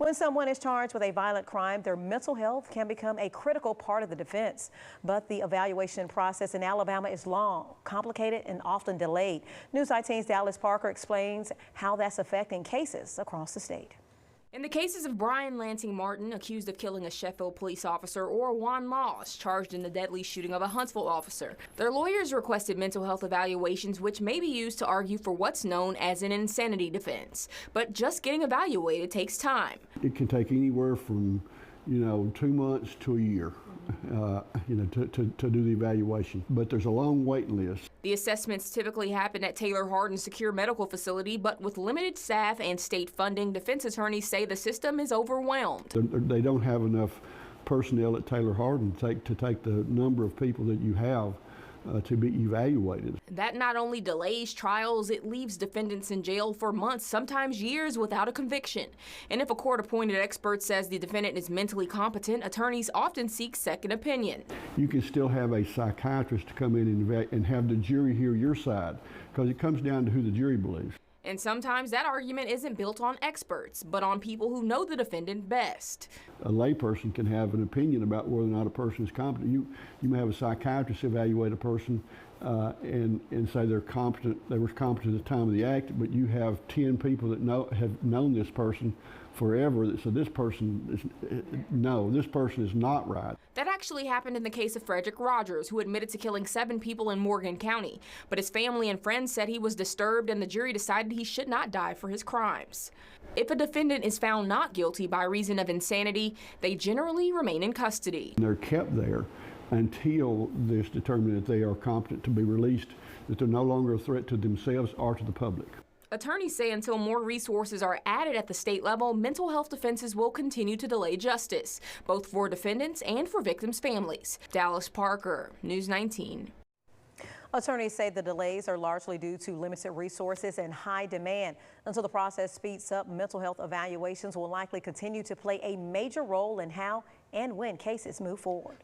When someone is charged with a violent crime, their mental health can become a critical part of the defense. But the evaluation process in Alabama is long, complicated, and often delayed. News 18's Dallas Parker explains how that's affecting cases across the state. In the cases of Brian Lansing Martin, accused of killing a Sheffield police officer, or Juan Moss, charged in the deadly shooting of a Huntsville officer, their lawyers requested mental health evaluations, which may be used to argue for what's known as an insanity defense. But just getting evaluated takes time. It can take anywhere from, 2 months to a year, to do the evaluation. But there's a long waiting list. The assessments typically happen at Taylor Hardin Secure Medical Facility, but with limited staff and state funding, defense attorneys say the system is overwhelmed. They don't have enough personnel at Taylor Hardin to take the number of people that you have to be evaluated. That not only delays trials, it leaves defendants in jail for months, sometimes years, without a conviction. And if a court-appointed expert says the defendant is mentally competent, attorneys often seek second opinion. You can still have a psychiatrist to come in and have the jury hear your side, because it comes down to who the jury believes. And sometimes that argument isn't built on experts, but on people who know the defendant best. A layperson can have an opinion about whether or not a person is competent. You may have a psychiatrist evaluate a person and say they were competent at the time of the act, but you have 10 people that have known this person forever that said this person is not right. That actually happened in the case of Frederick Rogers, who admitted to killing 7 people in Morgan County. But his family and friends said he was disturbed, and the jury decided he should not die for his crimes. If a defendant is found not guilty by reason of insanity, they generally remain in custody. They're kept there until it's determined that they are competent to be released, that they're no longer a threat to themselves or to the public. Attorneys say until more resources are added at the state level, mental health defenses will continue to delay justice, both for defendants and for victims' families. Dallas Parker, News 19. Attorneys say the delays are largely due to limited resources and high demand. Until the process speeds up, mental health evaluations will likely continue to play a major role in how and when cases move forward.